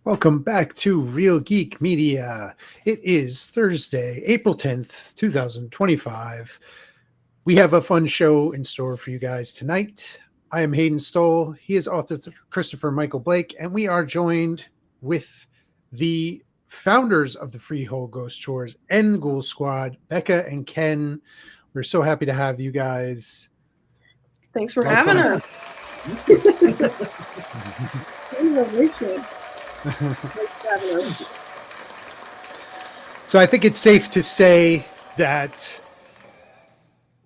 Welcome back to Real Geek Media. It is Thursday, April 10th, 2025. We have a fun show in store for you guys tonight. I am Hayden Stoll. He is author Christopher Michael Blake, and we are joined with the founders of the Freehold Ghost Tours and Ghoul Squad, Becca and Ken. We're so happy to have you guys. Thanks for having us. So I think it's safe to say that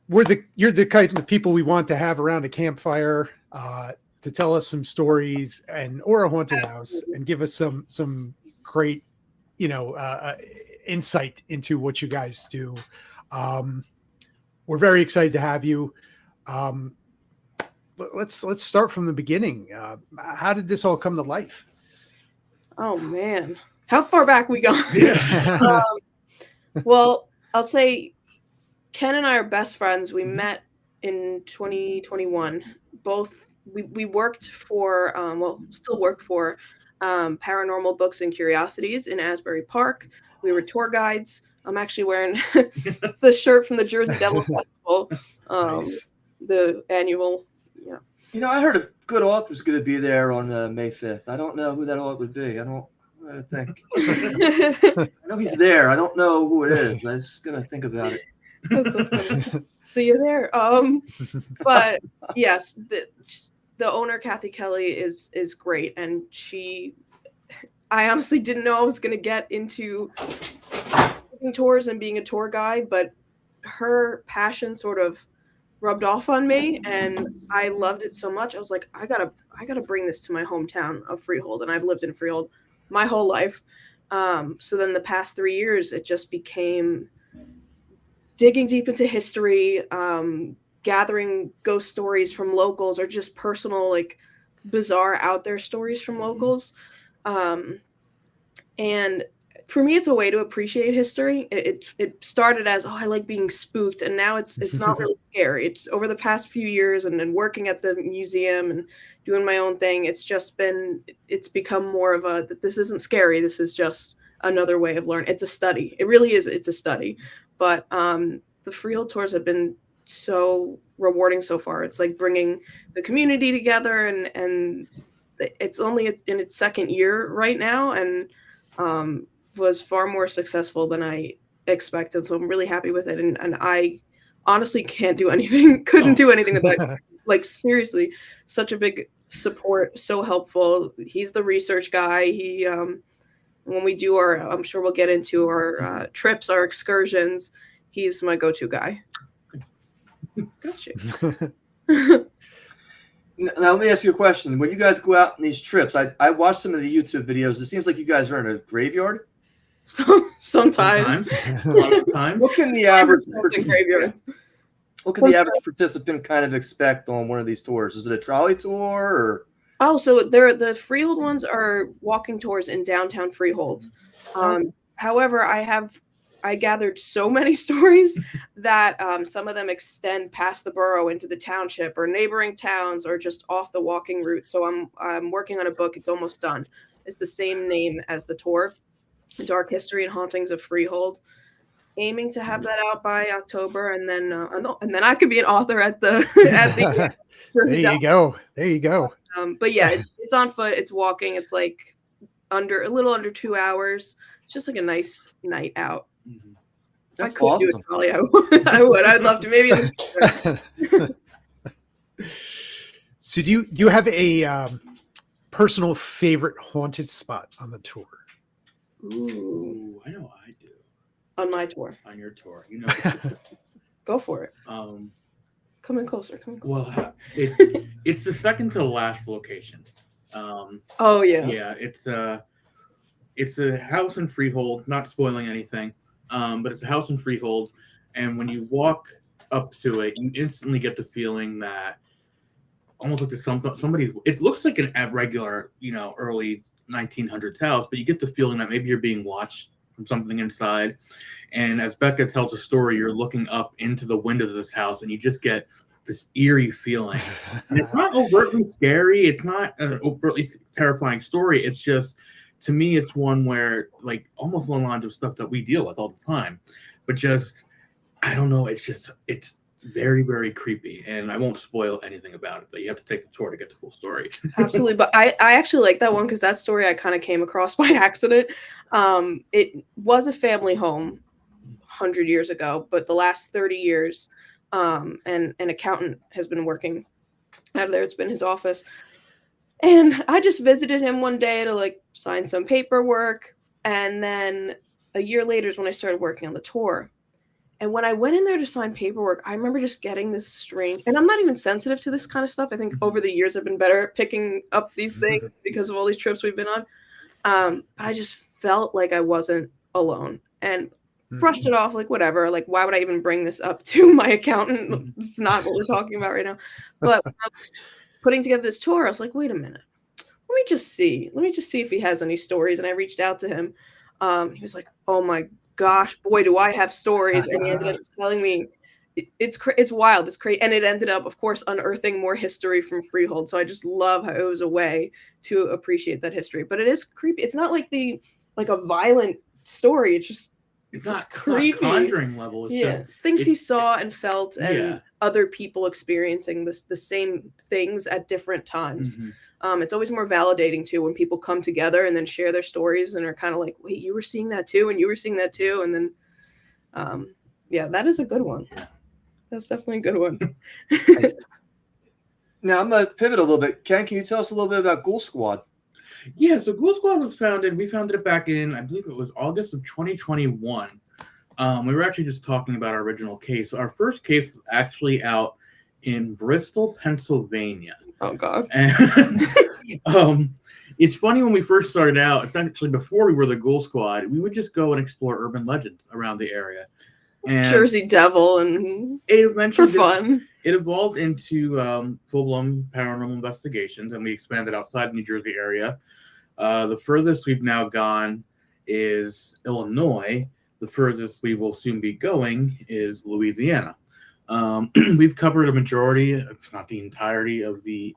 you're the kind of people we want to have around a campfire to tell us some stories or a haunted house and give us some great insight into what you guys do. We're very excited to have you. Let's start from the beginning. How did this all come to life? Oh man, how far back we gone? Well, I'll say Ken and I are best friends. We met in 2021. Both we worked for still work for Paranormal Books and Curiosities in Asbury Park. We were tour guides. I'm actually wearing the shirt from the Jersey Devil Festival, Nice. the annual. I heard a good author's going to be there on May 5th. I don't know who that author would be. I don't think. I know he's there. I don't know who it is. I'm just going to think about it. That's so funny. See you there. But yes, the owner, Kathy Kelly, is great, and I honestly didn't know I was going to get into tours and being a tour guide, but her passion sort of rubbed off on me, and I loved it so much. I was like, I gotta bring this to my hometown of Freehold, and I've lived in Freehold my whole life. So then the past 3 years, it just became digging deep into history, gathering ghost stories from locals, or just personal, like bizarre out there stories from locals. And for me, it's a way to appreciate history. It started as, I like being spooked, and now it's not really scary. It's over the past few years and working at the museum and doing my own thing. It's become more of that this isn't scary. This is just another way of learning. It's a study. It really is. It's a study. But the Freehold tours have been so rewarding so far. It's like bringing the community together, and it's only in its second year right now, and was far more successful than I expected. So I'm really happy with it. And I honestly couldn't do anything without, like, seriously, such a big support, so helpful. He's the research guy. He, when we do I'm sure we'll get into our trips, our excursions, he's my go-to guy. Gotcha. Now, let me ask you a question. When you guys go out on these trips, I watched some of the YouTube videos. It seems like you guys are in a graveyard. Sometimes. What can the average participant kind of expect on one of these tours? Is it a trolley tour or? Oh, so the Freehold ones are walking tours in downtown Freehold. However, I gathered so many stories that some of them extend past the borough into the township or neighboring towns or just off the walking route. So I'm working on a book. It's almost done. It's the same name as the tour, Dark History and Hauntings of Freehold. Aiming to have that out by October, and then I could be an author at the There you go. But yeah, it's on foot. It's walking. It's like a little under 2 hours. It's just like a nice night out. Mm-hmm. That's awesome. Do it, Charlie. I would. I'd love to. Maybe. So do you have a personal favorite haunted spot on the tour? Ooh, I know I do. On my tour. On your tour, Go for it. Come in closer. Well, it's the second to the last location. Oh yeah. Yeah, it's a house in Freehold. Not spoiling anything, but it's a house in Freehold, and when you walk up to it, you instantly get the feeling that almost like there's somebody. It looks like a regular, early 1900s house, but you get the feeling that maybe you're being watched from something inside. And as Becca tells a story, you're looking up into the windows of this house, and you just get this eerie feeling. And it's not overtly scary. It's not an overtly terrifying story. It's just, to me, it's one where, like, almost along the lines of stuff that we deal with all the time, but just, I don't know, it's very, very creepy, and I won't spoil anything about it, but you have to take the tour to get the full story. Absolutely. But I actually like that one because that story I kind of came across by accident. It was a family home 100 years ago, but the last 30 years, and an accountant has been working out of there. It's been his office. And I just visited him one day to like sign some paperwork. And then a year later is when I started working on the tour. And when I went in there to sign paperwork, I remember just getting this strange, and I'm not even sensitive to this kind of stuff. I think over the years I've been better at picking up these things because of all these trips we've been on. But I just felt like I wasn't alone and brushed it off like, whatever. Like, why would I even bring this up to my accountant? It's not what we're talking about right now. But when I was putting together this tour, I was like, wait a minute. Let me just see if he has any stories. And I reached out to him. He was like, oh my gosh, boy, do I have stories. And he ended up telling me it's wild. It's crazy. And it ended up, of course, unearthing more history from Freehold. So I just love how it was a way to appreciate that history. But it is creepy. It's not like a violent story. It's just creepy. Not Conjuring level. It's things he saw and felt, and other people experiencing the same things at different times. It's always more validating too when people come together and then share their stories and are kind of like, wait, you were seeing that too, and you were seeing that too, and then that is a good one. That's definitely a good one. Now I'm gonna pivot a little bit. Ken, can you tell us a little bit about Ghoul Squad? Yeah, so Ghoul Squad was founded. We founded it back in, I believe it was August of 2021. We were actually just talking about our original case. Our first case was actually out in Bristol, Pennsylvania. Oh God! And it's funny, when we first started out, it's actually before we were the Ghoul Squad, we would just go and explore urban legends around the area. And Jersey Devil, and it eventually for fun. It evolved into full-blown paranormal investigations, and we expanded outside the New Jersey area. The furthest we've now gone is Illinois. The furthest we will soon be going is Louisiana. We've covered a majority, if not the entirety, of the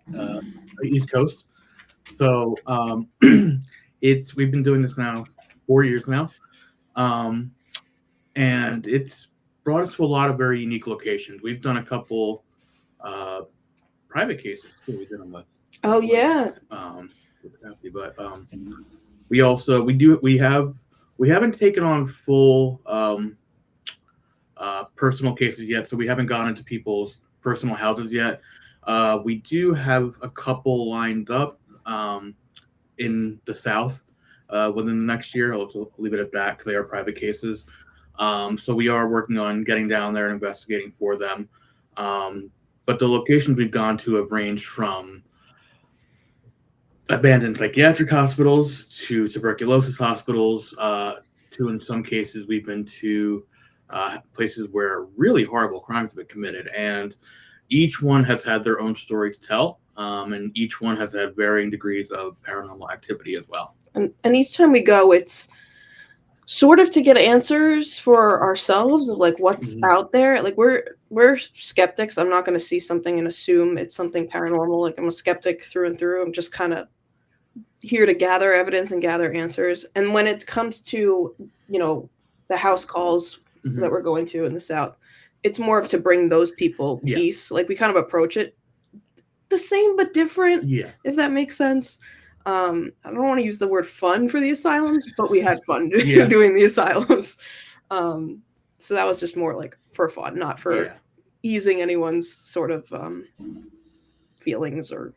East Coast. So we've been doing this now 4 years now, and it's brought us to a lot of very unique locations. We've done a couple private cases too. We did them with. Oh yeah. But we haven't taken on full personal cases yet, so we haven't gone into people's personal houses yet. We do have a couple lined up in the South within the next year. I'll leave it at that because they are private cases. So we are working on getting down there and investigating for them. But the locations we've gone to have ranged from abandoned psychiatric hospitals to tuberculosis hospitals to, in some cases, we've been to places where really horrible crimes have been committed. And each one has had their own story to tell. And each one has had varying degrees of paranormal activity as well. And each time we go, it's sort of to get answers for ourselves of like what's out there. Like we're skeptics. I'm not going to see something and assume it's something paranormal. Like I'm a skeptic through and through. I'm just kind of here to gather evidence and gather answers. And when it comes to, the house calls that we're going to in the South, it's more of to bring those people peace. Like we kind of approach it the same but different, if that makes sense. I don't want to use the word fun for the asylums, but we had fun doing the asylums. So that was just more like for fun, not for easing anyone's sort of feelings or.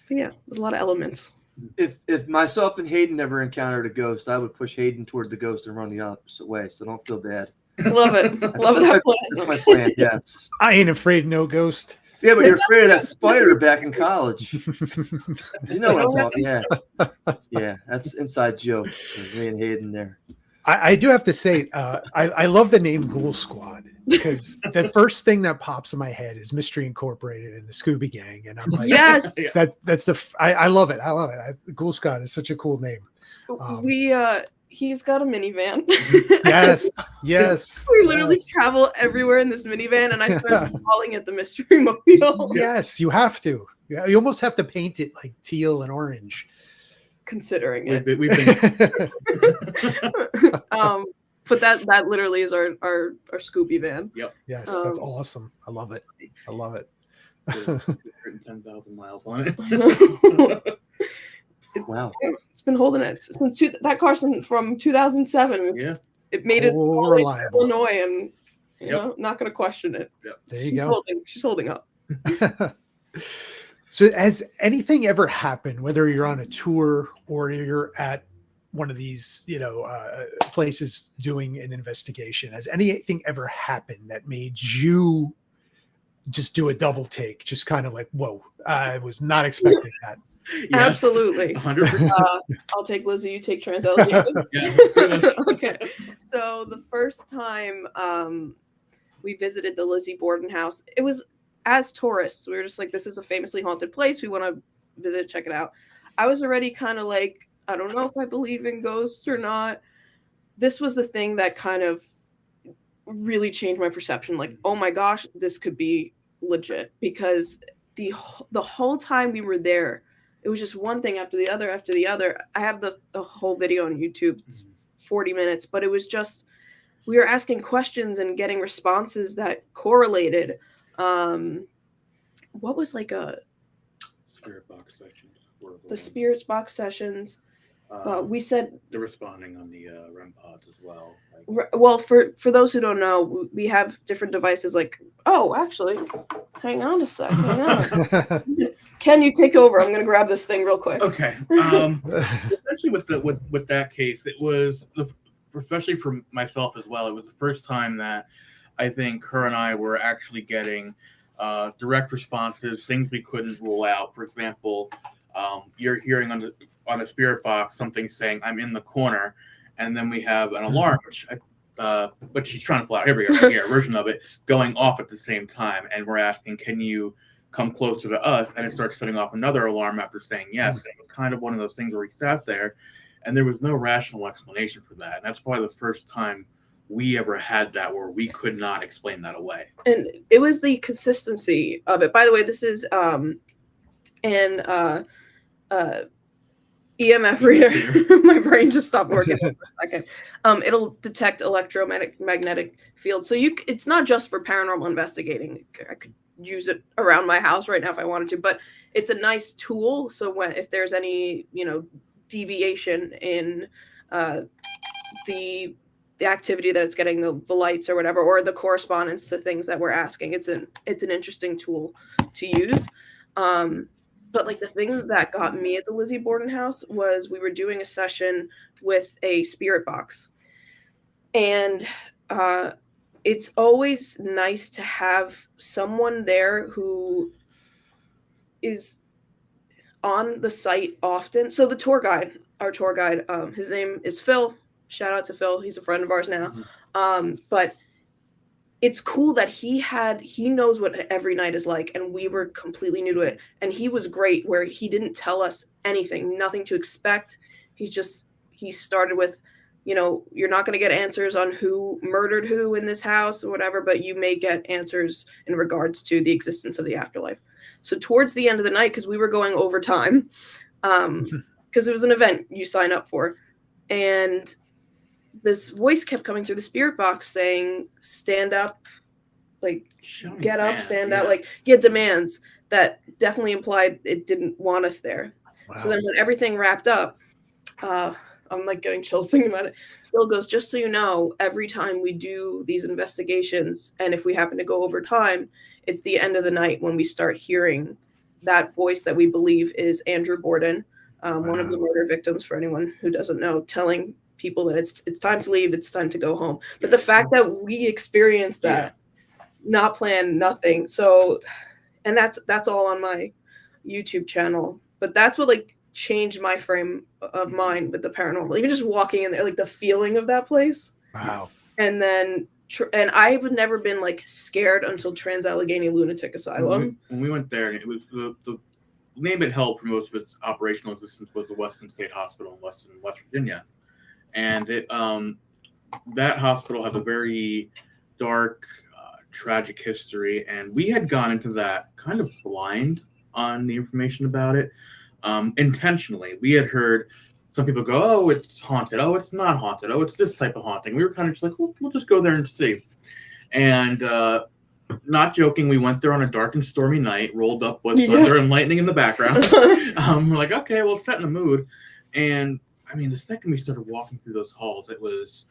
But yeah, there's a lot of elements. If myself and Hayden never encountered a ghost, I would push Hayden toward the ghost and run the opposite way. So don't feel bad. Love it. Love that plan. That's my plan. Yes. I ain't afraid of no ghost. Yeah, but you're afraid of that spider back in college. You know what I'm talking. Yeah, that's inside joke. Me and Hayden there. I do have to say, I love the name Ghoul Squad because the first thing that pops in my head is Mystery Incorporated and the Scooby Gang, and I'm like, yes, I love it. I love it. Ghoul Squad is such a cool name. He's got a minivan. Yes. We literally travel everywhere in this minivan, and I started calling it the Mystery Mobile. Yes, you have to. You almost have to paint it like teal and orange. considering it. We've been But that literally is our Scoopy van. Yep. Yes, that's awesome. I love it. I love it. 10,000 miles on it. Wow. It's been holding it since that car from 2007. Yeah. It made it all the way to reliable. Illinois, and you know, not going to question it. Yep. There you go. She's holding up. So has anything ever happened, whether you're on a tour or you're at one of these, places doing an investigation, has anything ever happened that made you just do a double take? Just kind of like, whoa, I was not expecting that. Yes, Absolutely. 100%. I'll take Lizzie, you take Transallegany. Yeah. Okay. So the first time we visited the Lizzie Borden house, it was as tourists. We were just like, this is a famously haunted place. We want to visit, check it out. I was already kind of like, I don't know if I believe in ghosts or not. This was the thing that kind of really changed my perception. Like, oh my gosh, this could be legit, because the whole time we were there, it was just one thing after the other after the other. I have the whole video on YouTube. It's 40 minutes, but it was just, we were asking questions and getting responses that correlated. What was like Spirit box sessions. the spirits box sessions? We said they're responding on the REM pods as well. well, for those who don't know, we have different devices. Like, oh, actually, hang on a sec. Hang on. Ken, you take over. I'm gonna grab this thing real quick. Okay. Especially with that case, it was, especially for myself as well, it was the first time that I think her and I were actually getting direct responses, things we couldn't rule out. For example, you're hearing on the spirit box something saying, "I'm in the corner," and then we have an alarm, but she's trying to pull out. Here we go, right here, a version of it going off at the same time, and we're asking, "Can you come closer to us?" And it starts setting off another alarm after saying yes. And it was kind of one of those things where we sat there, and there was no rational explanation for that. And that's probably the first time we ever had that where we could not explain that away. And it was the consistency of it. By the way, this is an EMF reader. My brain just stopped working for a second. It'll detect electromagnetic fields. So it's not just for paranormal investigating. I could use it around my house right now if I wanted to, but it's a nice tool. So if there's any, deviation in the activity that it's getting, the lights or whatever, or the correspondence to things that we're asking, it's an interesting tool to use. But like the thing that got me at the Lizzie Borden house was we were doing a session with a spirit box, and it's always nice to have someone there who is on the site often. So our tour guide, his name is Phil. Shout out to Phil. He's a friend of ours now. But it's cool that he knows what every night is like, and we were completely new to it. And he was great where he didn't tell us anything, nothing to expect. He started with, you're not going to get answers on who murdered who in this house or whatever, but you may get answers in regards to the existence of the afterlife. So towards the end of the night, because we were going overtime, because it was an event you sign up for, and this voice kept coming through the spirit box saying, stand up, like, get up, stand out, like, demands that definitely implied it didn't want us there. Wow. So then when everything wrapped up, I'm like getting chills thinking about it. Phil goes, just so you know, every time we do these investigations, and if we happen to go over time, it's the end of the night when we start hearing that voice that we believe is Andrew Borden, one of the murder victims, for anyone who doesn't know, telling people that it's time to leave, it's time to go home. But the fact that we experienced that, not planned, nothing. So, and that's all on my YouTube channel. But that's what like changed my frame of mind with the paranormal. Even just walking in there, like the feeling of that place. Wow. And then, and I've never been like scared until Transallegany Lunatic Asylum. When we went there, it was the name it held for most of its operational existence was the Weston State Hospital in West Virginia. And that hospital has a very dark, tragic history. And we had gone into that kind of blind on the information about it. intentionally. We had heard some people go, "Oh, it's haunted. Oh, it's not haunted. Oh, it's this type of haunting." We were kind of just like, we'll just go there and see. And not joking, we went there on a dark and stormy night, rolled up with thunder and lightning in the background. We're like, okay, well, set in the mood. And I mean, the second we started walking through those halls, it was,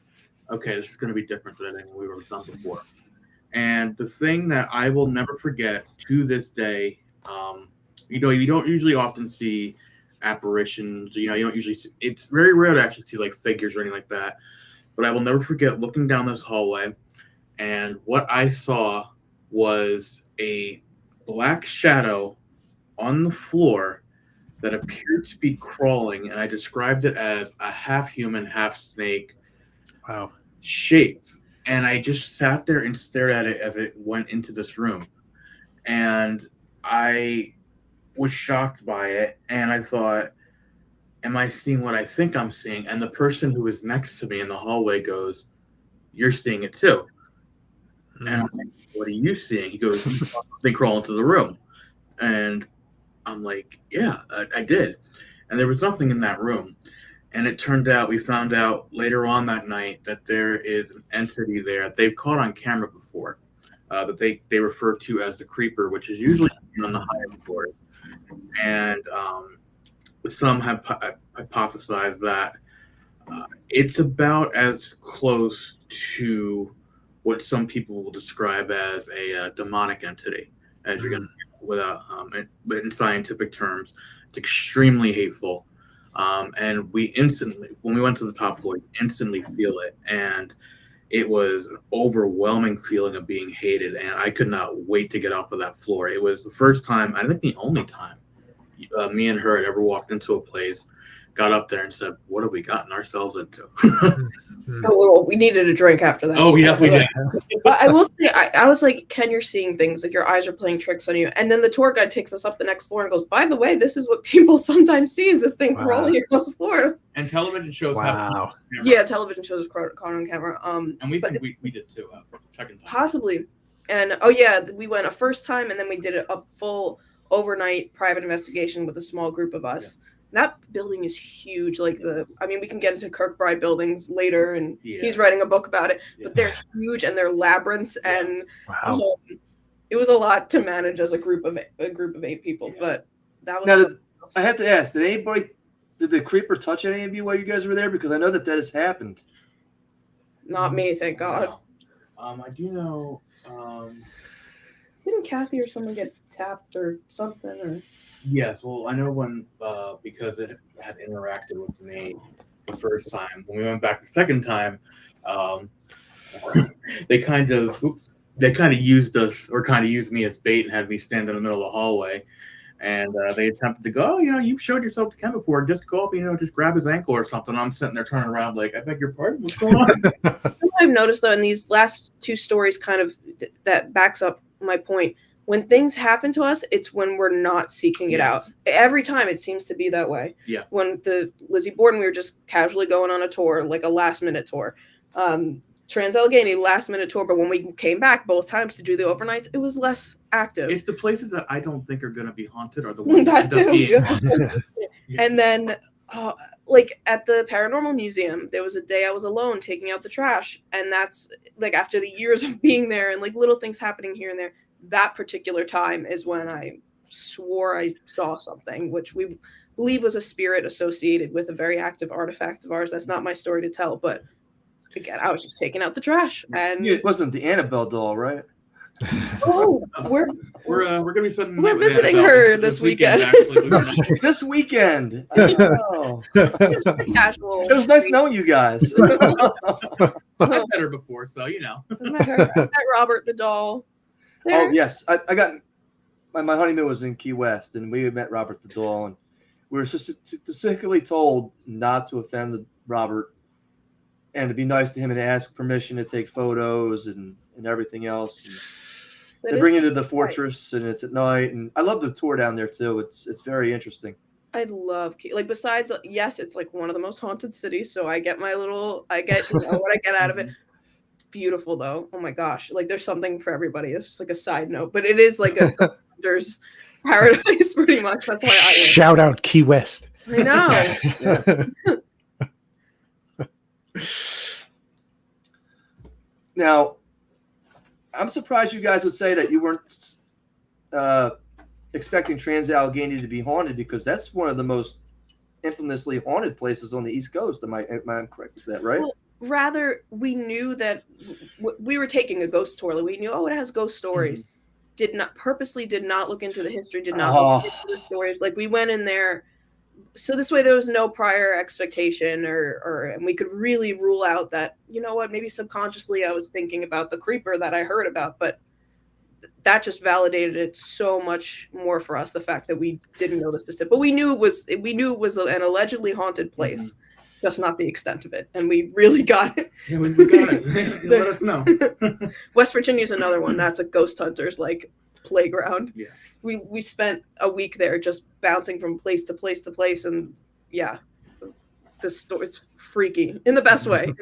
okay, this is going to be different than anything we've ever done before. And the thing that I will never forget to this day, you don't usually often see apparitions. You don't usually see, it's very rare to actually see like figures or anything like that. But I will never forget looking down this hallway, and what I saw was a black shadow on the floor that appeared to be crawling, and I described it as a half human, half snake shape. And I just sat there and stared at it as it went into this room. And I was shocked by it, and I thought, am I seeing what I think I'm seeing? And the person who was next to me in the hallway goes, "You're seeing it too." And I'm like, "What are you seeing?" He goes, "You saw something crawl into the room." And I'm like, "Yeah, I did." And there was nothing in that room. And it turned out, we found out later on that night that there is an entity there they've caught on camera before, that they refer to as the creeper, which is usually on the higher floors. And some have hypothesized that it's about as close to what some people will describe as a demonic entity as you're going to get without, but in scientific terms, it's extremely hateful. And we instantly, when we went to the top floor, instantly feel it. And it was an overwhelming feeling of being hated. And I could not wait to get off of that floor. It was the first time, I think the only time, me and her had ever walked into a place, got up there and said, "What have we gotten ourselves into?" We needed a drink after that. Oh, yeah, we did. But I will say, I was like, "Ken, you're seeing things, like your eyes are playing tricks on you." And then the tour guide takes us up the next floor and goes, "By the way, this is what people sometimes see, is this thing crawling across the floor." And television shows have yeah, television shows caught on camera. And we think we did too, second time. Possibly. And oh yeah, we went a first time, and then we did a full overnight private investigation with a small group of us. Yeah. That building is huge. Like we can get into Kirkbride buildings later, and he's writing a book about it. But they're huge, and they're labyrinths, and it was a lot to manage as a group of 8 people. Yeah. But that was. Now, I have to ask: did the creeper touch any of you while you guys were there? Because I know that has happened. Not me, thank God. No. I do know. Didn't Kathy or someone get tapped or something? Or yes, well, I know when because it had interacted with me the first time. When we went back the second time, they kind of used us, or kind of used me as bait, and had me stand in the middle of the hallway. And they attempted to go, "Oh, you've showed yourself to Ken before. Just go up, just grab his ankle or something." I'm sitting there turning around like, "I beg your pardon, what's going on?" I've noticed though in these last 2 stories, kind of that backs up my point. When things happen to us, it's when we're not seeking it out. Every time it seems to be that way. Yeah. When the Lizzie Borden, we were just casually going on a tour, like a last minute tour. Trans-Allegheny, last minute tour, but when we came back both times to do the overnights, it was less active. It's the places that I don't think are going to be haunted are the ones that end up being haunted. And then like at the Paranormal Museum, there was a day I was alone taking out the trash, and that's like after the years of being there and like little things happening here and there, that particular time is when I swore I saw something, which we believe was a spirit associated with a very active artifact of ours. That's not my story to tell, but again, I was just taking out the trash, and it wasn't the Annabelle doll, right? Oh, we're gonna be spending. We're visiting her this weekend. Actually, this weekend. Oh. Casual. It was nice knowing you guys. I've met her before, so I met Robert the doll. There. Oh yes, I got my honeymoon was in Key West, and we met Robert the doll, and we were specifically told not to offend Robert, and to be nice to him and ask permission to take photos and everything else. And they bring you to the fortress, and it's at night, and I love the tour down there too. It's very interesting. I love besides, yes, it's like one of the most haunted cities, so I get what I get out of it. Beautiful though. Oh my gosh, like there's something for everybody. It's just like a side note, but it is like there's paradise, pretty much. That's why I am. Shout out Key West. I know. Now, I'm surprised you guys would say that you weren't expecting Trans-Allegheny to be haunted, because that's one of the most infamously haunted places on the East Coast. Am I correct with that, right? Well, rather, we knew that we were taking a ghost tour. Like, we knew, it has ghost stories. Did not look into the history. Did not look into the stories. Like, we went in there, so this way there was no prior expectation, and we could really rule out that, you know what, maybe subconsciously I was thinking about the creeper that I heard about, but that just validated it so much more for us. The fact that we didn't know the specific, but we knew it was an allegedly haunted place. Just not the extent of it, and we really got it. Yeah, we got it. Let us know. West Virginia is another one. That's a ghost hunter's like playground. Yes. We spent a week there just bouncing from place to place to place, and yeah, it's freaky in the best way.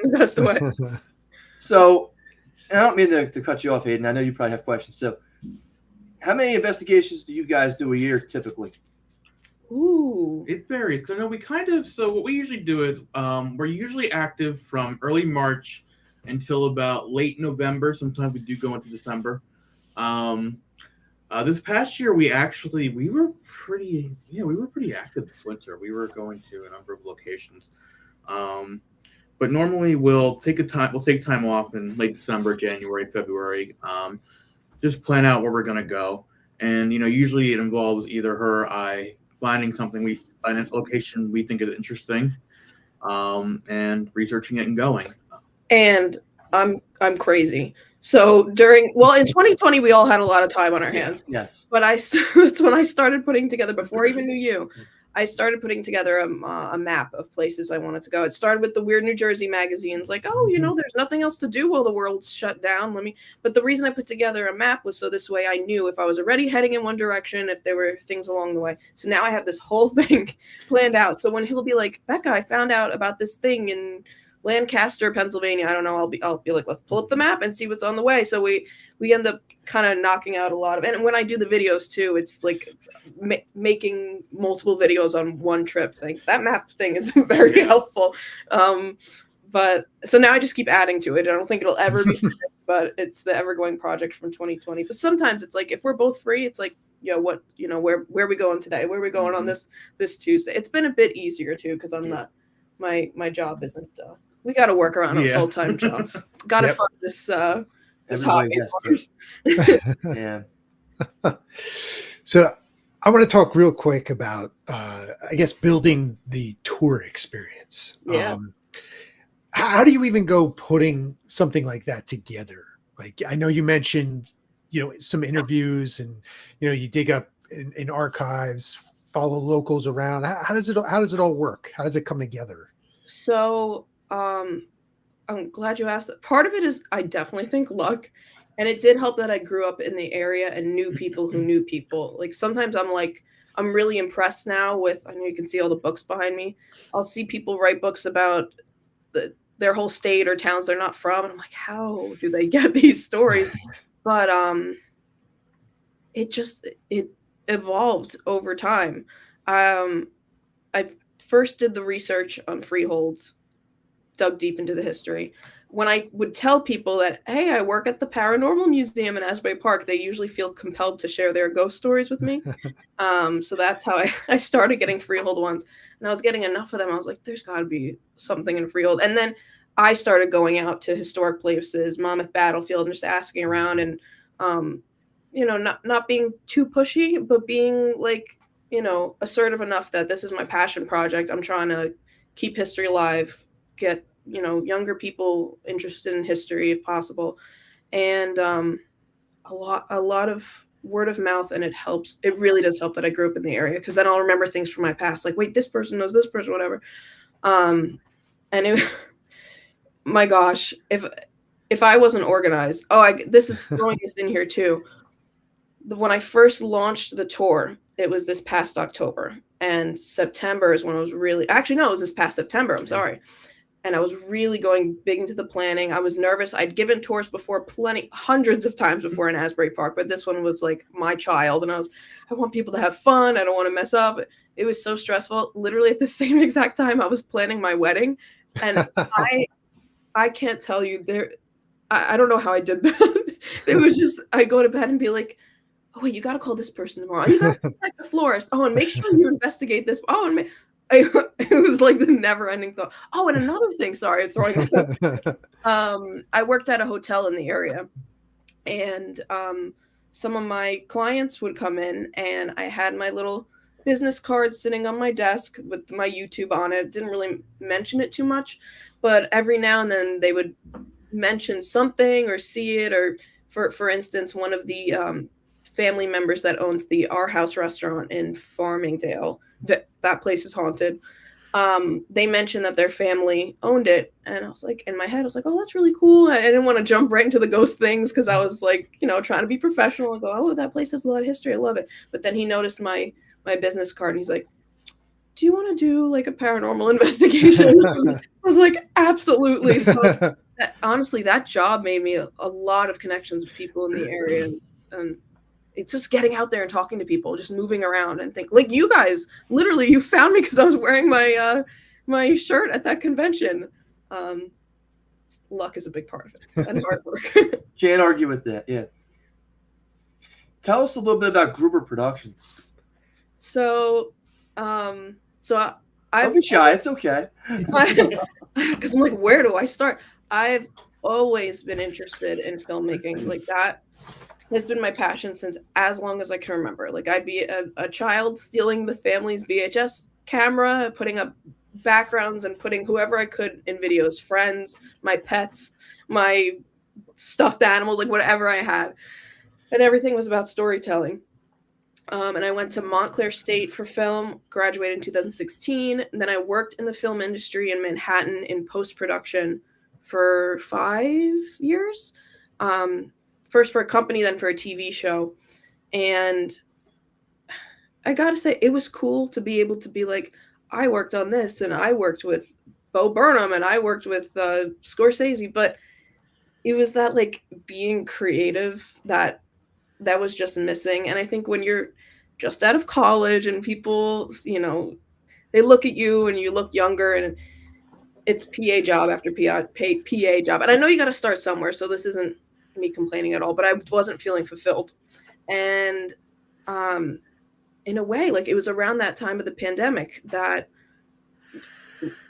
So, and I don't mean to cut you off, Hayden. I know you probably have questions. So, how many investigations do you guys do a year typically? Ooh. It varies. I know so what we usually do is we're usually active from early March until about late November. Sometimes we do go into December. This past year we were pretty active this winter. We were going to a number of locations. But normally we'll take time off in late December, January, February. Just plan out where we're gonna go. And usually it involves either her or I finding a location we think is interesting, and researching it and going. And I'm crazy. So in 2020 we all had a lot of time on our hands. Yes. But that's when I started putting together, before I even knew you, I started putting together a map of places I wanted to go. It started with the Weird New Jersey magazines, like, there's nothing else to do while the world's shut down. But the reason I put together a map was so this way I knew if I was already heading in one direction, if there were things along the way. So now I have this whole thing planned out. So when he'll be like, Becca, I found out about this thing in Lancaster, Pennsylvania, I don't know, I'll be like, let's pull up the map and see what's on the way. So we end up kind of knocking out a lot of, and when I do the videos too, it's like making multiple videos on one trip thing. That map thing is very helpful. But so now I just keep adding to it. I don't think it'll ever be finished, but it's the ever-going project from 2020. But sometimes it's like, if we're both free, it's like, where are we going today? Where are we going on this Tuesday? It's been a bit easier too, because I'm not, my job isn't, we got to work around on full-time jobs. Got to fund this hobby. Yeah. So I want to talk real quick about, I guess, building the tour experience. Yeah. How do you even go putting something like that together? Like, I know you mentioned, some interviews, and, you dig up in archives, follow locals around. How does it all work? How does it come together? So, I'm glad you asked that. Part of it is, I definitely think, luck. And it did help that I grew up in the area and knew people who knew people. Like, sometimes I'm really impressed now with, I know you can see all the books behind me. I'll see people write books about their whole state or towns they're not from. And I'm like, how do they get these stories? But it evolved over time. I first did the research on Freehold, dug deep into the history. When I would tell people that, hey, I work at the Paranormal Museum in Asbury Park, they usually feel compelled to share their ghost stories with me. So that's how I started getting Freehold ones. And I was getting enough of them. I was like, there's got to be something in Freehold. And then I started going out to historic places, Monmouth Battlefield, and just asking around, and, not being too pushy, but being like, assertive enough that this is my passion project. I'm trying to keep history alive, get younger people interested in history if possible, and a lot of word of mouth, and it helps. It really does help that I grew up in the area, because then I'll remember things from my past, like, wait, this person knows this person, whatever. And my gosh, if I wasn't organized, this is throwing this in here too. When I first launched the tour, it was this past October, and September is when it was really, actually no, it was this past September. I'm sorry. and I was really going big into the planning. I was nervous. I'd given tours before, hundreds of times before in Asbury Park, but this one was like my child, and I want people to have fun. I don't want to mess up. It was so stressful. Literally at the same exact time I was planning my wedding, and I can't tell you I don't know how I did that. It was just, I'd go to bed and be like, oh wait, you got to call this person tomorrow. You got to contact the florist. Oh, and make sure you investigate this. Oh, and it was like the never-ending thought. Oh, and another thing, sorry, throwing I worked at a hotel in the area, and some of my clients would come in, and I had my little business card sitting on my desk with my YouTube on it. Didn't really mention it too much, but every now and then they would mention something or see it, or for instance, one of the family members that owns the Our House restaurant in Farmingdale, that place is haunted. They mentioned that their family owned it, and I was like, in my head, I was like, oh, that's really cool. I didn't want to jump right into the ghost things because I was like, trying to be professional and go, oh, that place has a lot of history. I love it. But then he noticed my business card, and he's like, do you want to do like a paranormal investigation? I was like, absolutely. So honestly, that job made me a lot of connections with people in the area, and it's just getting out there and talking to people, just moving around and think like you guys. Literally, you found me because I was wearing my shirt at that convention. Luck is a big part of it, and hard work. Can't argue with that. Yeah. Tell us a little bit about Gruber Productions. So, don't be shy. It's okay. Because I'm like, where do I start? I've always been interested in filmmaking. Like that has been my passion since as long as I can remember. Like I'd be a child stealing the family's VHS camera, putting up backgrounds and putting whoever I could in videos, friends, my pets, my stuffed animals, like whatever I had. And everything was about storytelling. And I went to Montclair State for film, graduated in 2016. And then I worked in the film industry in Manhattan in post-production for 5 years. First for a company, then for a TV show. And I gotta say, it was cool to be able to be like, I worked on this, and I worked with Bo Burnham, and I worked with Scorsese. But it was that like being creative that was just missing. And I think when you're just out of college and people, they look at you and you look younger, and it's PA job after PA job. And I know you got to start somewhere, so this isn't me complaining at all, but I wasn't feeling fulfilled. And in a way, like it was around that time of the pandemic that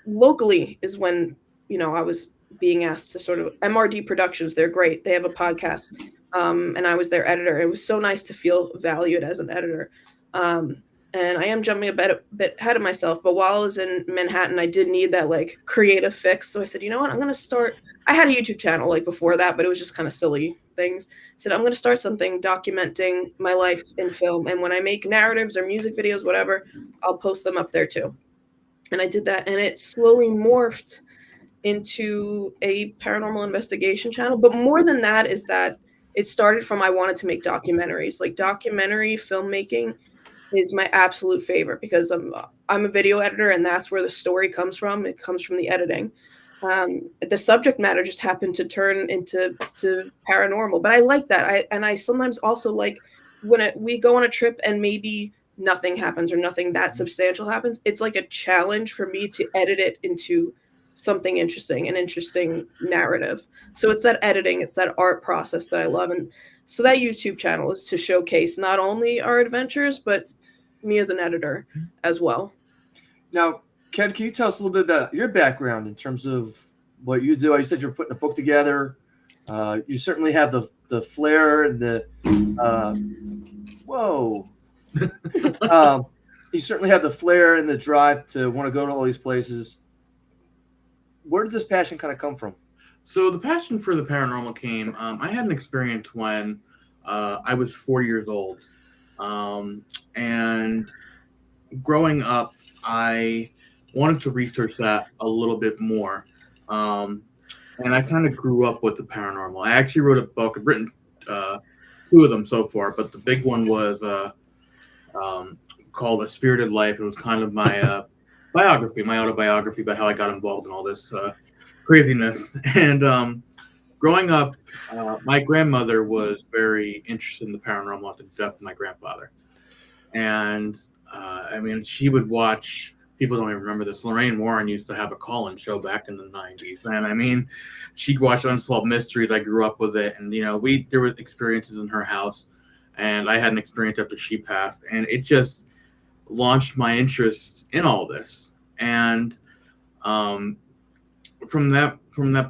locally is when, I was being asked to sort of MRD Productions. They're great. They have a podcast. And I was their editor. It was so nice to feel valued as an editor. And I am jumping a bit ahead of myself, but while I was in Manhattan, I did need that like creative fix. So I said, you know what, I'm going to start. I had a YouTube channel like before that, but it was just kind of silly things. I said, I'm going to start something documenting my life in film. And when I make narratives or music videos, whatever, I'll post them up there too. And I did that, and it slowly morphed into a paranormal investigation channel. But more than that is that it started from I wanted to make documentaries. Like documentary filmmaking is my absolute favorite because I'm a video editor, and that's where the story comes from. It comes from the editing. The subject matter just happened to turn into paranormal, but I like that. I sometimes also like when we go on a trip and maybe nothing happens or nothing that substantial happens. It's like a challenge for me to edit it into something interesting, an interesting narrative. So it's that editing, it's that art process that I love. And so that YouTube channel is to showcase not only our adventures, but me as an editor as well. Now, Ken, can you tell us a little bit about your background in terms of what you do? You said you're putting a book together. You certainly have the flair and the you certainly have the flair and the drive to want to go to all these places. Where did this passion kind of come from? So the passion for the paranormal came. I had an experience when I was 4 years old. And growing up, I wanted to research that a little bit more. And I kind of grew up with the paranormal. I actually wrote a book. I've written 2 of them so far, but the big one was called A Spirited Life. It was kind of my biography, my autobiography about how I got involved in all this craziness. And growing up, my grandmother was very interested in the paranormal at the death of my grandfather. And I mean, she would watch. People don't even remember this. Lorraine Warren used to have a call-in show back in the '90s, and I mean, she'd watch Unsolved Mysteries. I grew up with it, and there were experiences in her house, and I had an experience after she passed, and it just launched my interest in all this. And from that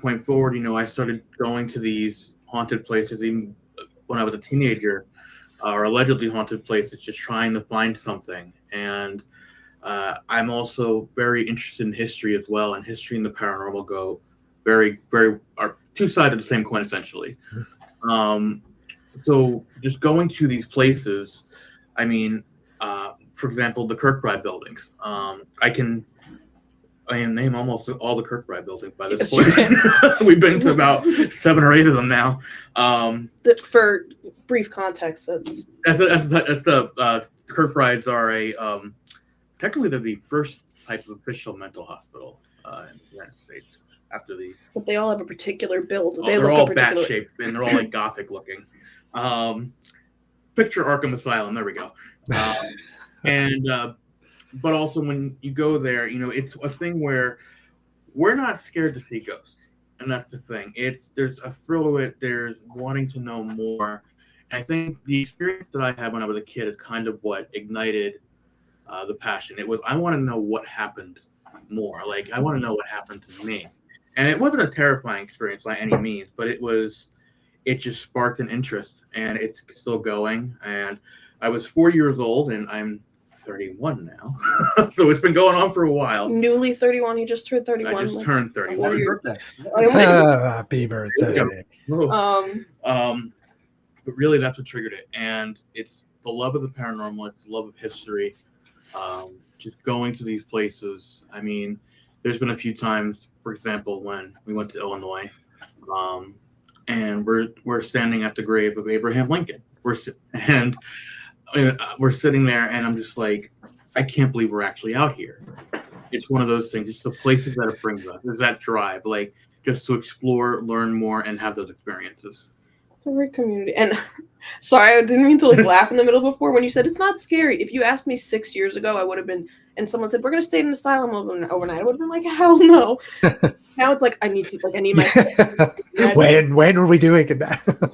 point forward, I started going to these haunted places, even when I was a teenager, or allegedly haunted places, just trying to find something. And I'm also very interested in history as well, and history and the paranormal go very, very are two sides of the same coin essentially. So just going to these places, I mean, for example, the Kirkbride buildings. I can name almost all the Kirkbride buildings by this point. We've been to about 7 or 8 of them now. For brief context, that's the Kirkbrides are technically they're the first type of official mental hospital in the United States. But they all have a particular build. They're all bat shaped and they're all like Gothic looking. Picture Arkham Asylum. There we go. But also when you go there, it's a thing where we're not scared to see ghosts, and that's the thing. There's a thrill to it. There's wanting to know more. And I think the experience that I had when I was a kid is kind of what ignited the passion. It was I want to know what happened more. Like I want to know what happened to me. And it wasn't a terrifying experience by any means, but it just sparked an interest, and it's still going. And I was 4 years old, and I'm 31 now. So it's been going on for a while. Newly 31. He just turned 31. I just turned 31. Happy birthday. Happy birthday. But really that's what triggered it. And it's the love of the paranormal. It's the love of history. Just going to these places. I mean, there's been a few times, for example, when we went to Illinois, and we're standing at the grave of Abraham Lincoln. We're sitting there, and I'm just like, I can't believe we're actually out here. It's one of those things. It's the places that it brings us. There's that drive, like just to explore, learn more, and have those experiences. It's a great community. And sorry, I didn't mean to laugh in the middle before when you said it's not scary. If you asked me 6 years ago, I would have been. And someone said we're going to stay in an asylum overnight. I would have been like, hell no. Now it's like I need my. When were we doing it?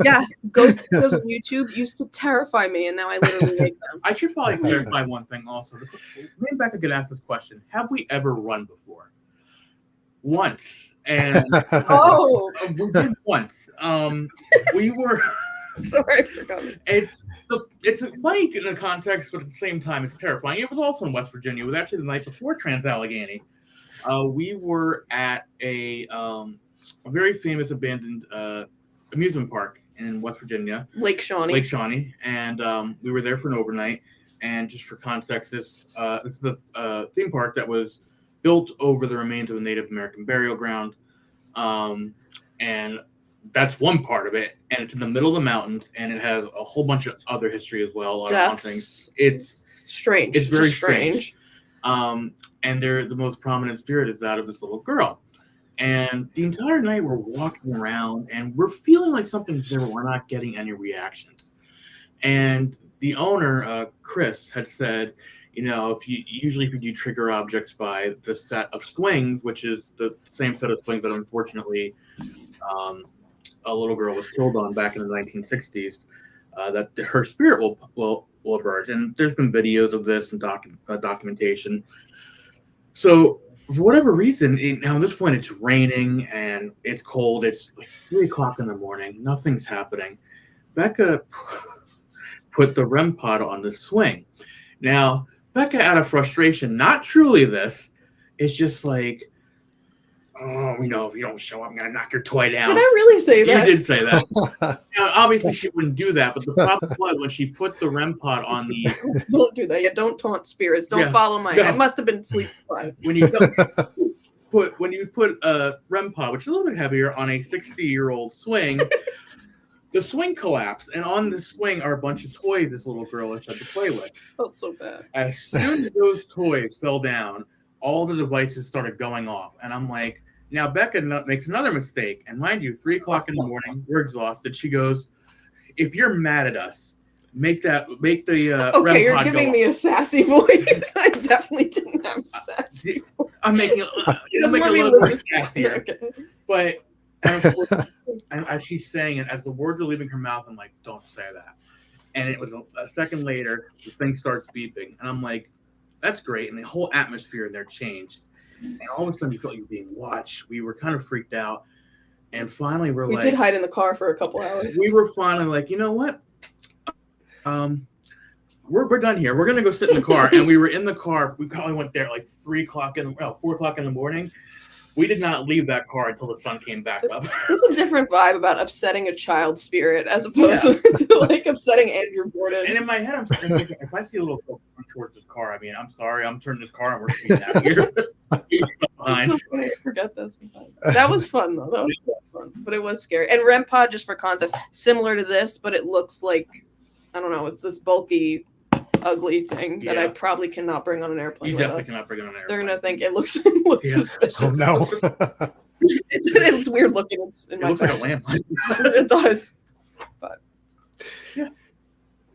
Yeah, ghost videos on YouTube used to terrify me, and now I literally make them. I should probably clarify one thing also. Maybe Becca could ask this question: have we ever run before? Once, and we did once. We were. Sorry, I forgot. It's like in a context, but at the same time, it's terrifying. It was also in West Virginia. It was actually the night before Trans-Allegheny. We were at a very famous abandoned amusement park in West Virginia, Lake Shawnee, and we were there for an overnight. And just for context, this is the theme park that was built over the remains of a Native American burial ground, and that's one part of it. And it's in the middle of the mountains, and it has a whole bunch of other history as well. Deaths. It's strange. It's very strange. And the most prominent spirit is that of this little girl. And the entire night we're walking around and we're feeling like something's there, but we're not getting any reactions. And the owner, Chris, had said, if you do trigger objects by the set of swings, which is the same set of swings that unfortunately a little girl was killed on back in the 1960s, that her spirit will emerge. And there's been videos of this and documentation. So for whatever reason, now at this point it's raining and it's cold. It's like 3 o'clock in the morning. Nothing's happening. Becca put the REM pod on the swing. Now, Becca, out of frustration, not truly this, it's just like, if you don't show up, I'm going to knock your toy down. Did I really say that? You did say that. Now, obviously, she wouldn't do that, but the problem was when she put the REM pod on the... Don't do that. Yeah, don't taunt spirits. Don't follow my... I must have been sleep deprived. When you put a REM pod, which is a little bit heavier, on a 60-year-old swing, the swing collapsed, and on the swing are a bunch of toys this little girl had to play with. Felt so bad. As soon as those toys fell down, all the devices started going off, and I'm like, Now Becca makes another mistake, and mind you, 3 o'clock in the morning, we're exhausted. She goes, "If you're mad at us, make the Okay, REM you're pod giving go me a sassy voice. I definitely didn't have sassy. I'm making He doesn't make let a me little more lose. sassier." Okay. But and as she's saying it, as the words are leaving her mouth, I'm like, "Don't say that." And it was a second later, the thing starts beeping, and I'm like, "That's great." And the whole atmosphere in there changed. And all of a sudden, you felt you were being watched. We were kind of freaked out, and finally, We did hide in the car for a couple hours. we were finally like, you know what? We're done here. We're gonna go sit in the car. And we were in the car. We probably went there like 4 o'clock in the morning. We did not leave that car until the sun came back up. There's a different vibe about upsetting a child spirit as opposed to like upsetting Andrew Borden. And in my head, I'm thinking, if I see a little girl run towards this car, I mean, I'm sorry, I'm turning this car and we're speeding out here. It's so funny. I forget this. That was fun though. That was fun, but it was scary. And REM pod, just for context, similar to this, but it looks like, I don't know, it's this bulky, ugly thing that I probably cannot bring on an airplane. You definitely cannot bring it on an airplane. They're gonna think it looks suspicious. Oh no. It's weird looking. It's in my looks like a landmine. It does. But yeah.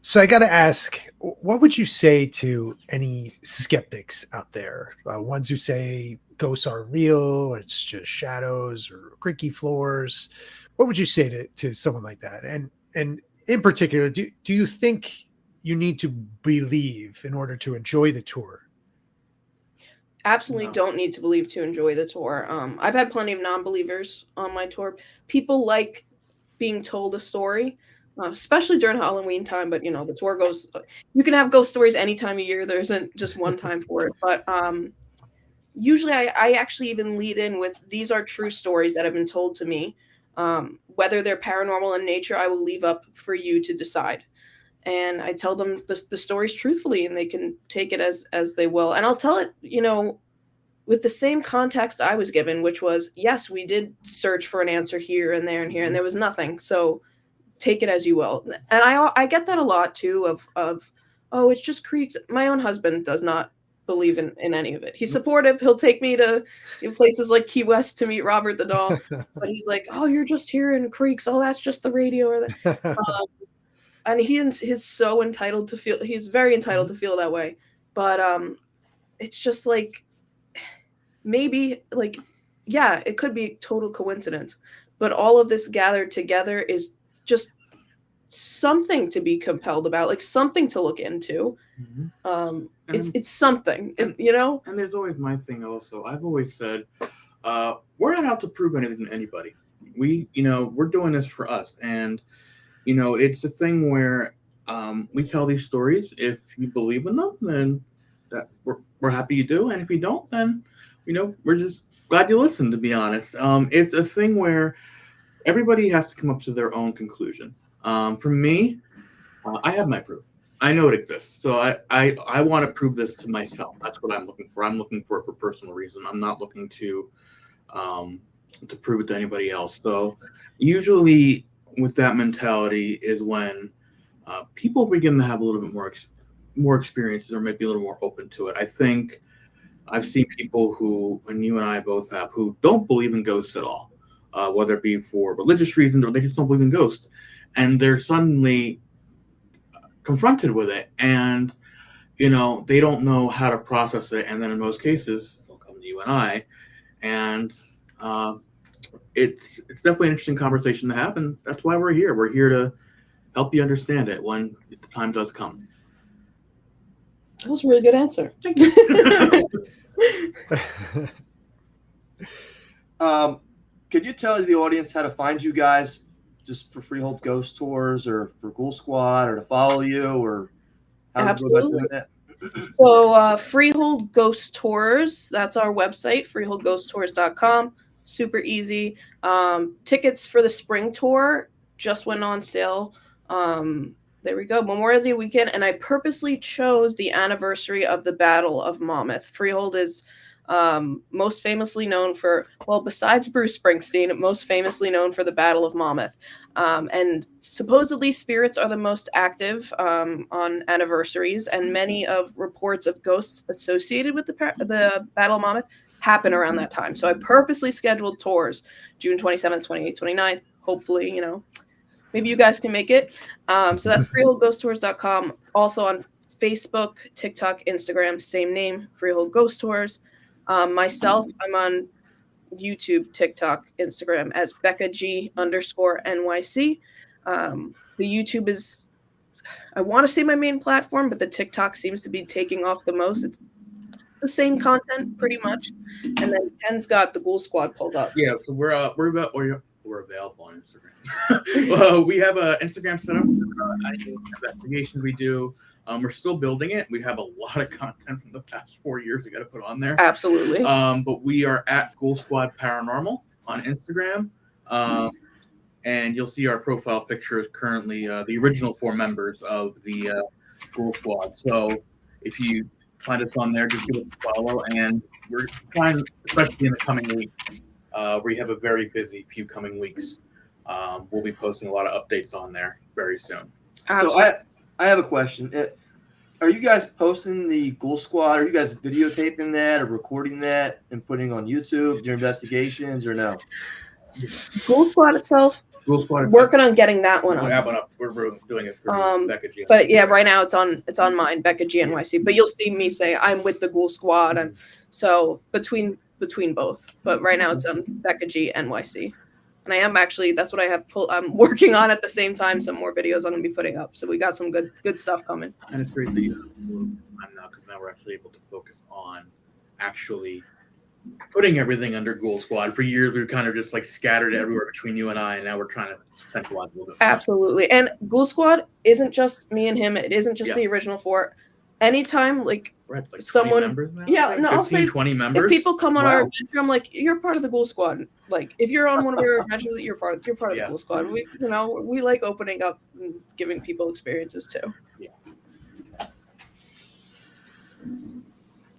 So I got to ask, what would you say to any skeptics out there? Ones who say ghosts are real, or it's just shadows or creaky floors. What would you say to someone like that? And in particular, do you think you need to believe in order to enjoy the tour? Absolutely don't need to believe to enjoy the tour. I've had plenty of non-believers on my tour. People like being told a story, especially during Halloween time. But the tour goes. You can have ghost stories any time of year. There isn't just one time for it. But usually, I actually even lead in with, these are true stories that have been told to me. Whether they're paranormal in nature, I will leave up for you to decide. And I tell them the stories truthfully, and they can take it as they will. And I'll tell it, with the same context I was given, which was, yes, we did search for an answer here and there and here, and there was nothing. So take it as you will. And I get that a lot too of oh, it's just creeks. My own husband does not believe in any of it. He's supportive. He'll take me to places like Key West to meet Robert the doll. But he's like, oh, you're just hearing creaks. Oh, that's just the radio. Or and he's so entitled to feel. He's very entitled to feel that way. But it's just like, maybe like, yeah, it could be total coincidence. But all of this gathered together is just something to be compelled about, like something to look into. It's something, and there's always my thing also. I've always said, we're not out to prove anything to anybody. We're doing this for us, and it's a thing where we tell these stories. If you believe in them, then that we're happy you do, and if you don't, then we're just glad you listened, to be honest. It's a thing where everybody has to come up to their own conclusion. For me, I have my proof. I know it exists. So I want to prove this to myself. That's what I'm looking for. I'm looking for it for personal reason. I'm not looking to prove it to anybody else. So usually with that mentality is when people begin to have a little bit more experiences, or maybe a little more open to it. I think I've seen people who, and you and I both have, who don't believe in ghosts at all, whether it be for religious reasons or they just don't believe in ghosts. And they're suddenly confronted with it, and they don't know how to process it. And then in most cases, they'll come to you and I, and it's definitely an interesting conversation to have, and that's why we're here. We're here to help you understand it when the time does come. That was a really good answer. Thank you. Could you tell the audience how to find you guys, just for Freehold Ghost Tours, or for Ghoul Squad, or to follow you, or how to go about doing that? So Freehold Ghost Tours, that's our website, freeholdghosttours.com. Super easy. Tickets for the spring tour just went on sale. There we go, Memorial Day weekend, and I purposely chose the anniversary of the Battle of Monmouth. Freehold is most famously known for, well, besides Bruce Springsteen, most famously known for the Battle of Monmouth. And supposedly spirits are the most active on anniversaries, and many of reports of ghosts associated with the Battle of Monmouth happen around that time. So I purposely scheduled tours June 27th, 28th, 29th. Hopefully, maybe you guys can make it. So that's freeholdghosttours.com. It's also on Facebook, TikTok, Instagram, same name, Freehold Ghost Tours. Myself, I'm on YouTube, TikTok, Instagram as Becca G_NYC. The YouTube is, I want to say my main platform, but the TikTok seems to be taking off the most. It's the same content pretty much. And then Ken's got the Ghoul Squad pulled up. Yeah, so we're available on Instagram. Well, we have an Instagram set up. Investigations we do. We're still building it. We have a lot of content from the past 4 years we got to put on there. Absolutely. But we are at Ghoul Squad Paranormal on Instagram. And you'll see our profile picture is currently the original 4 members of the Ghoul Squad. So if you find us on there, just give us a follow. And we're trying, especially in the coming weeks, we have a very busy few coming weeks. We'll be posting a lot of updates on there very soon. So I have a question. Are you guys posting the Ghoul Squad? Are you guys videotaping that or recording that and putting on YouTube your investigations or no? Ghoul Squad itself, working on getting that one up. We're doing it for Becca G. But yeah, right now it's on mine, Becca GNYC. But you'll see me say I'm with the Ghoul Squad, and so between both. But right now it's on Becca GNYC. And I am actually, that's what I have. I'm working on at the same time. Some more videos I'm going to be putting up. So we got some good stuff coming. And it's great that you have now, because now we're actually able to focus on actually putting everything under Ghoul Squad. For years, we were kind of just like scattered everywhere between you and I, and now we're trying to centralize a little bit. Absolutely. And Ghoul Squad isn't just me and him. It isn't just the original 4. Anytime, like someone, I'll say 20 members. If people come on our adventure, I'm like, you're part of the Ghoul Squad. Like, if you're on one of our adventures, you're part of the Ghoul Squad. We like opening up and giving people experiences too. Yeah.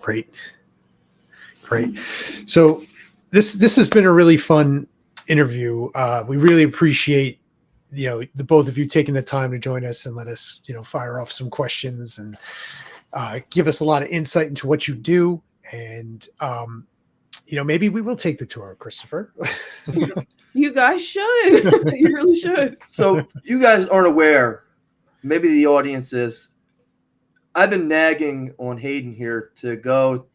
Great. So this has been a really fun interview. We really appreciate the both of you taking the time to join us and let us fire off some questions and give us a lot of insight into what you do. And maybe we will take the tour, Christopher. You guys should. You really should. So you guys aren't aware, maybe the audience is, I've been nagging on Hayden here to go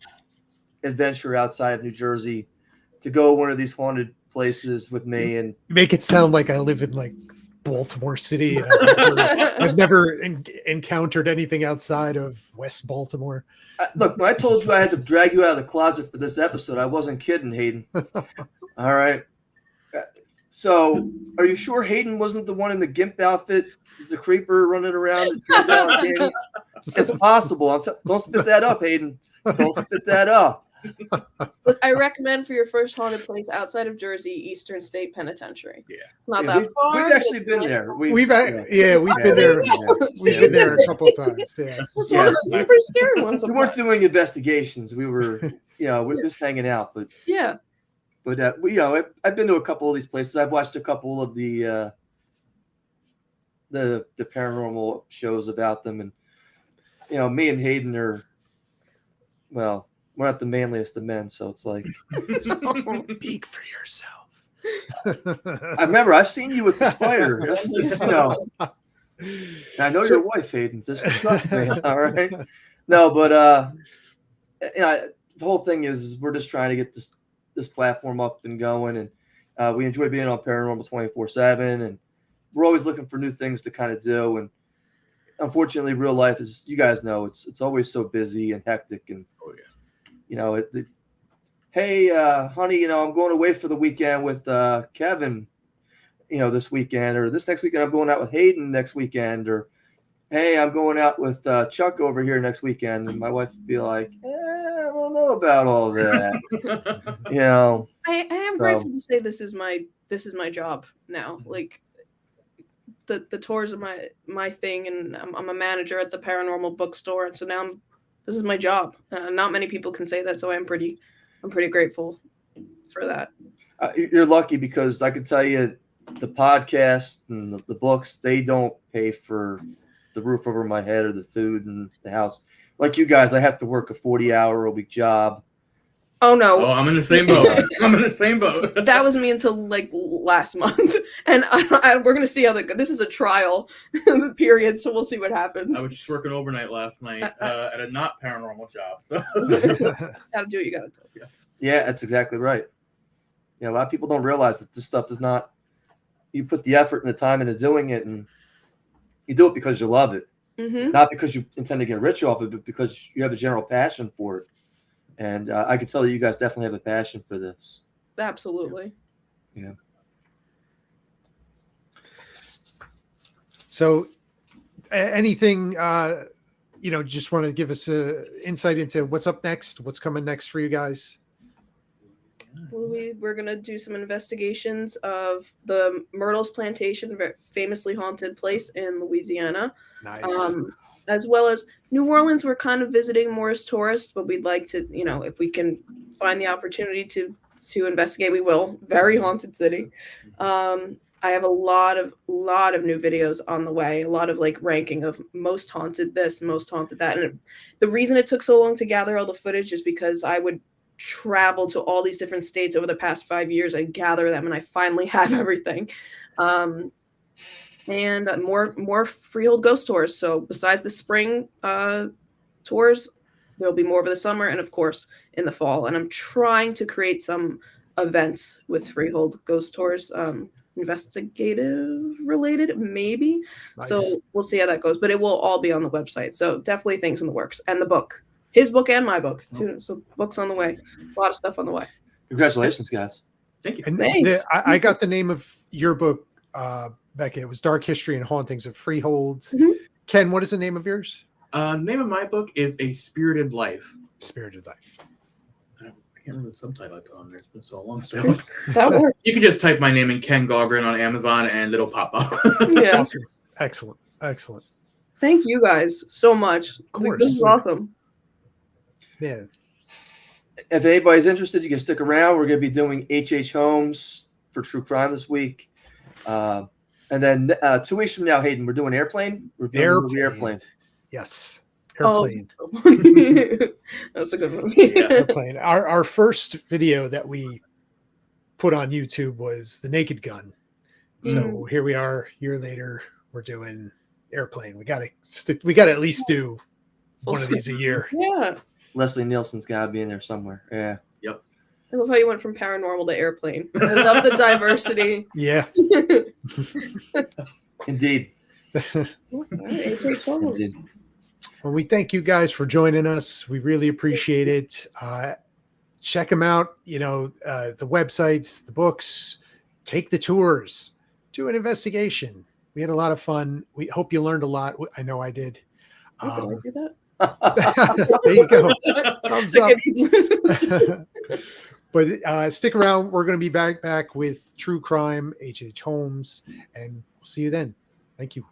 adventure outside of New Jersey, to go one of these haunted places with me. And you make it sound like I live in like Baltimore City. And I've never encountered anything outside of West Baltimore. Look, when I told you I had to drag you out of the closet for this episode, I wasn't kidding, Hayden. All right. So, are you sure Hayden wasn't the one in the gimp outfit? He's the creeper running around. It's possible. Don't spit that up, Hayden. Don't spit that up. Look, I recommend for your first haunted place outside of Jersey, Eastern State Penitentiary. Yeah, it's not that far. We've actually been there. We've been there. We've been there a couple of times. Yeah, it's one of those super scary ones. We weren't doing investigations. We were, we're just hanging out. But yeah. But I've been to a couple of these places. I've watched a couple of the paranormal shows about them, and me and Hayden are, well, we're not the manliest of men, so it's like, speak for yourself. I remember I've seen you with the spider. I know your wife, Hayden. Just trust me, all right? No, but the whole thing is we're just trying to get this platform up and going, and we enjoy being on Paranormal 24/7, and we're always looking for new things to kind of do. And unfortunately, real life is, you guys know, it's always so busy and hectic, and hey, honey, I'm going away for the weekend with Kevin, this weekend, or this next weekend I'm going out with Hayden next weekend, or hey, I'm going out with Chuck over here next weekend. And my wife would be like, I don't know about all that. I am grateful to say this is my job now. Like the tours are my thing, and I'm a manager at the paranormal bookstore, and so now this is my job. Not many people can say that, so I'm pretty grateful for that. You're lucky, because I can tell you the podcast and the books, they don't pay for the roof over my head or the food and the house. Like you guys, I have to work a 40-hour-a-week job. Oh no. Oh, I'm in the same boat. I'm in the same boat. That was me until like last month, and we're gonna see how this is a trial period, so we'll see what happens. I was just working overnight last night at a not paranormal job. So. Gotta do what you gotta do. Yeah, that's exactly right. Yeah, a lot of people don't realize that this stuff does not. You put the effort and the time into doing it, and you do it because you love it, not because you intend to get rich off it, but because you have a general passion for it. And I can tell you guys definitely have a passion for this. Absolutely. Yeah. So, anything, just want to give us a insight into what's up next, what's coming next for you guys? We're gonna do some investigations of the Myrtles Plantation, very famously haunted place in Louisiana. Nice. As well as New Orleans. We're kind of visiting more as tourists, but we'd like to, if we can find the opportunity to investigate, we will. Very haunted city. I have a lot of new videos on the way, a lot of like ranking of most haunted this, most haunted that. And the reason it took so long to gather all the footage is because I would travel to all these different states over the past 5 years. I gather them, and I finally have everything. And more Freehold ghost tours. So besides the spring tours, there'll be more over the summer, and of course in the fall. And I'm trying to create some events with Freehold ghost tours, investigative related, maybe. Nice. So we'll see how that goes. But it will all be on the website. So definitely things in the works, and the book. His book and my book too. So books on the way. A lot of stuff on the way. Congratulations, guys. Thank you. And Thanks. I got the name of your book, Becca. It was Dark History and Hauntings of Freehold. Ken, what is the name of yours? Name of my book is A Spirited Life. Spirited Life. I can't remember the subtitle I put on there. It's been so long. So That works. you can just type my name in Ken Gogren on Amazon, and it'll pop up. Yeah. Awesome. Excellent. Thank you guys so much. Of course. This is awesome. Yeah. If anybody's interested, you can stick around. We're going to be doing H.H. Holmes for True Crime this week. And then 2 weeks from now, Hayden, we're doing Airplane. We're doing Airplane. Yes. Airplane. Oh, that's a good movie. Airplane. Our first video that we put on YouTube was The Naked Gun. So here we are, a year later, we're doing Airplane. We gotta at least do one of these a year. Yeah. Leslie Nielsen's got to be in there somewhere. Yeah. Yep. I love how you went from paranormal to Airplane. I love the diversity. Yeah. Indeed. Indeed. Well, we thank you guys for joining us. We really appreciate it. Check them out. The websites, the books, take the tours, do an investigation. We had a lot of fun. We hope you learned a lot. I know I did. Did I do that? There you go. Thumbs up. But stick around. We're going to be back with True Crime, H.H. Holmes, and we'll see you then. Thank you.